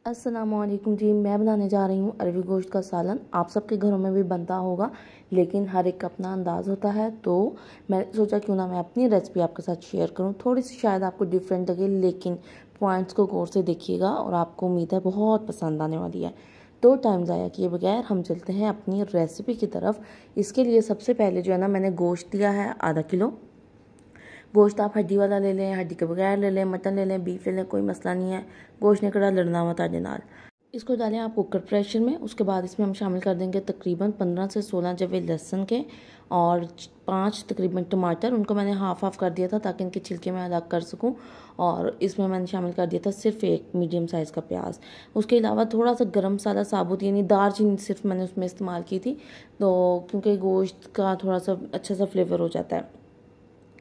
अस्सलामुअलैकुम जी, मैं बनाने जा रही हूँ अरवी गोश्त का सालन। आप सबके घरों में भी बनता होगा, लेकिन हर एक का अपना अंदाज़ होता है। तो मैं सोचा क्यों ना मैं अपनी रेसिपी आपके साथ शेयर करूँ। थोड़ी सी शायद आपको डिफरेंट लगे, लेकिन पॉइंट्स को गौर से देखिएगा और आपको उम्मीद है बहुत पसंद आने वाली है। तो टाइम ज़ाया किए बगैर हम चलते हैं अपनी रेसिपी की तरफ। इसके लिए सबसे पहले जो है ना, मैंने गोश्त लिया है आधा किलो। गोश्त आप हड्डी वाला ले लें, हड्डी के बगैर ले लें, मटन ले लें, बीफ ले लें, कोई मसला नहीं है। गोश्त ने कड़ा लड़ना हुआ ताजे नाल। इसको डालें आप कुकर प्रेशर में। उसके बाद इसमें हम शामिल कर देंगे तकरीबन 15 से 16 जवे लहसुन के और 5 तकरीबन टमाटर। उनको मैंने हाफ कर दिया था ताकि इनके छिलके मैं अलग कर सकूं। और इसमें मैंने शामिल कर दिया था सिर्फ एक मीडियम साइज़ का प्याज। उसके अलावा थोड़ा सा गरम मसाला साबुत यानी दालचीनी सिर्फ मैंने उसमें इस्तेमाल की थी, तो क्योंकि गोश्त का थोड़ा सा अच्छा सा फ्लेवर हो जाता है।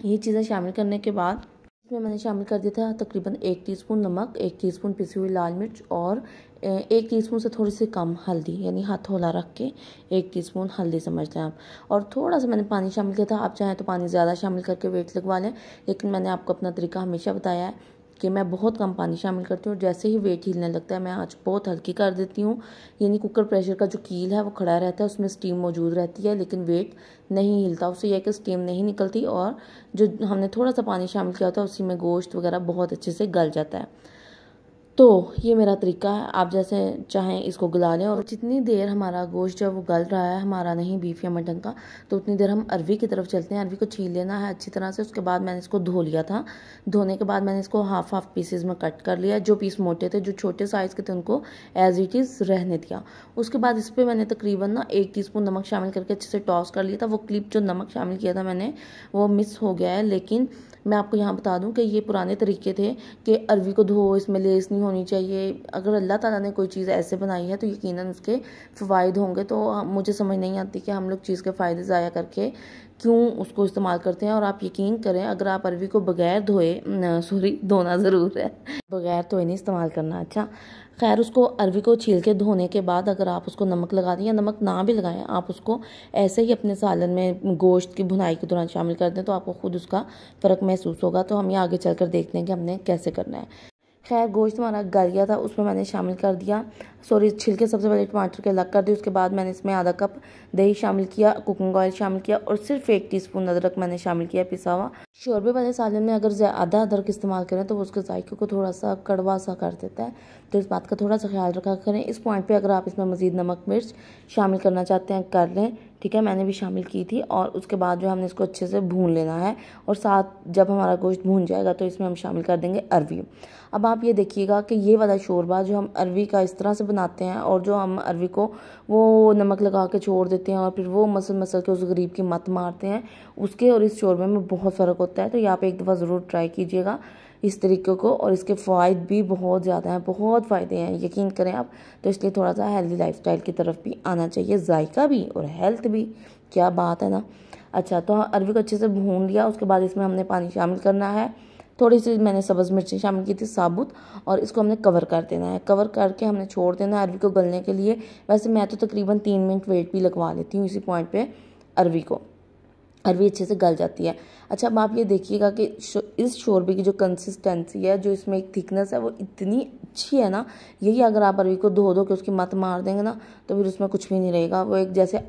ये चीज़ें शामिल करने के बाद इसमें मैंने शामिल कर दिया था तकरीबन 1 टीस्पून नमक, 1 टीस्पून पिसी हुई लाल मिर्च और 1 टीस्पून से थोड़ी सी कम हल्दी, यानी हाथ होला रख के 1 टीस्पून हल्दी समझ लें आप। और थोड़ा सा मैंने पानी शामिल किया था। आप चाहें तो पानी ज़्यादा शामिल करके वेट लगवा लें, लेकिन मैंने आपको अपना तरीका हमेशा बताया है कि मैं बहुत कम पानी शामिल करती हूँ। जैसे ही वेट हिलने लगता है मैं आँच बहुत हल्की कर देती हूँ, यानी कुकर प्रेशर का जो कील है वो खड़ा रहता है, उसमें स्टीम मौजूद रहती है, लेकिन वेट नहीं हिलता। उससे यह कि स्टीम नहीं निकलती और जो हमने थोड़ा सा पानी शामिल किया होता है उसी में गोश्त वगैरह बहुत अच्छे से गल जाता है। तो ये मेरा तरीका है, आप जैसे चाहें इसको गला लें। और जितनी देर हमारा गोश्त जो है वो गल रहा है, हमारा नहीं बीफ या मटन का, तो उतनी देर हम अरवी की तरफ चलते हैं। अरवी को छील लेना है अच्छी तरह से। उसके बाद मैंने इसको धो लिया था। धोने के बाद मैंने इसको हाफ पीसेज में कट कर लिया। जो पीस मोटे थे, जो छोटे साइज़ के थे, उनको एज इट इज़ रहने दिया। उसके बाद इस पर मैंने तकरीबन ना 1 टीस्पून नमक शामिल करके अच्छे से टॉस कर लिया था। वो क्लिप जो नमक शामिल किया था मैंने, वो मिस हो गया है, लेकिन मैं आपको यहाँ बता दूं कि ये पुराने तरीके थे कि अरवी को धो, इसमें लेस नहीं होनी चाहिए। अगर अल्लाह ताला ने कोई चीज़ ऐसे बनाई है तो यकीनन उसके फ़वाइद होंगे। तो मुझे समझ नहीं आती कि हम लोग चीज़ के फ़ायदे ज़ाया करके क्यों उसको इस्तेमाल करते हैं। और आप यकीन करें, अगर आप अरवी को बगैर धोए, सॉरी धोना ज़रूर है, बगैर धोए नहीं इस्तेमाल करना। अच्छा खैर, उसको अरवी को छील के धोने के बाद अगर आप उसको नमक लगा दें या नमक ना भी लगाएं, आप उसको ऐसे ही अपने सालन में गोश्त की भुनाई के दौरान शामिल कर दें तो आपको खुद उसका फ़र्क महसूस होगा। तो हम ये आगे चलकर देखते हैं कि हमने कैसे करना है। खैर, गोश्त हमारा गल गया था, उसमें मैंने शामिल कर दिया, सॉरी छिलके सबसे पहले टमाटर के अलग कर दिए। उसके बाद मैंने इसमें आधा कप दही शामिल किया, कुकिंग ऑयल शामिल किया और सिर्फ 1 टीस्पून अदरक मैंने शामिल किया पिसा हुआ। शोरबे वाले सालन में अगर ज़्यादा अदरक इस्तेमाल करें तो वो उसके जायके को थोड़ा सा कड़वा सा कर देता है, तो इस बात का थोड़ा सा ख्याल रखा करें। इस पॉइंट पे अगर आप इसमें मज़ीद नमक मिर्च शामिल करना चाहते हैं कर लें, ठीक है, मैंने भी शामिल की थी। और उसके बाद जो हमने इसको अच्छे से भून लेना है और साथ जब हमारा गोश्त भून जाएगा तो इसमें हम शामिल कर देंगे अरवी। अब आप ये देखिएगा कि ये वाला शोरबा जो हम अरवी का इस तरह से बनाते हैं और जो हम अरवी को वो नमक लगा के छोड़ देते हैं और फिर वो मसल के उस गरीब की मत मारते हैं, उसके और इस शोरबे में बहुत फ़र्क होता है। तो ये आप एक दफ़ा ज़रूर ट्राई कीजिएगा इस तरीके को, और इसके फ़ायदे भी बहुत ज़्यादा हैं, बहुत फ़ायदे हैं, यकीन करें आप। तो इसलिए थोड़ा सा हेल्दी लाइफस्टाइल की तरफ भी आना चाहिए, जायका भी और हेल्थ भी, क्या बात है ना। अच्छा, तो अरवी को अच्छे से भून लिया। उसके बाद इसमें हमने पानी शामिल करना है। थोड़ी सी मैंने सब्ज़ मिर्ची शामिल की थी साबुत, और इसको हमने कवर कर देना है। कवर करके हमने छोड़ देना है अरवी को गलने के लिए। वैसे मैं तो तकरीबन 3 मिनट वेट भी लगवा लेती हूँ इसी पॉइंट पे अरवी को, अरवी अच्छे से गल जाती है। अच्छा, अब आप ये देखिएगा कि इस शोरबे की जो कंसिस्टेंसी है, जो इसमें एक थिकनेस है, वो इतनी अच्छी है ना। यही अगर आप अरवी को धो के उसकी मत मार देंगे ना, तो फिर उसमें कुछ भी नहीं रहेगा। वो एक जैसे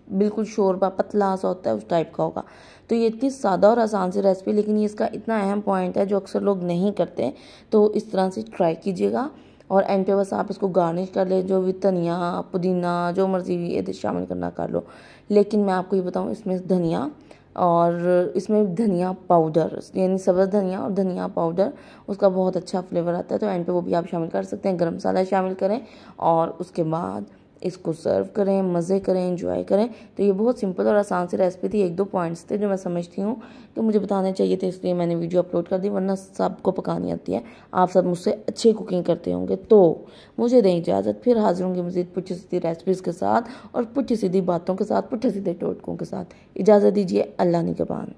बिल्कुल शोरबा पतला सा होता है उस टाइप का होगा। तो ये इतनी सादा और आसान सी रेसिपी, लेकिन ये इसका इतना अहम पॉइंट है जो अक्सर लोग नहीं करते। तो इस तरह से ट्राई कीजिएगा। और एंड पे बस आप इसको गार्निश कर ले, जो भी धनिया पुदीना जो मर्जी भी ये शामिल करना कर लो। लेकिन मैं आपको ये बताऊँ, इसमें धनिया और इसमें धनिया पाउडर यानी सब्ज़ धनिया और धनिया पाउडर, उसका बहुत अच्छा फ्लेवर आता है। तो एंड पे वो भी आप शामिल कर सकते हैं। गरम मसाला शामिल करें और उसके बाद इसको सर्व करें, मज़े करें, एंजॉय करें। तो ये बहुत सिंपल और आसान सी रेसिपी थी। 1-2 पॉइंट्स थे जो मैं समझती हूँ कि मुझे बताने चाहिए थे, इसलिए मैंने वीडियो अपलोड कर दी, वरना सबको पकानी आती है। आप सब मुझसे अच्छी कुकिंग करते होंगे। तो मुझे दें इजाज़त, फिर हाजिर होंगी मज़ीद पुट्ठी सीधी रेसिपीज़ के साथ और पुट्ठी सीधी बातों के साथ, पुट्ठे सीधे टोटकों के साथ। इजाज़त दीजिए, अल्लाह निगहबान।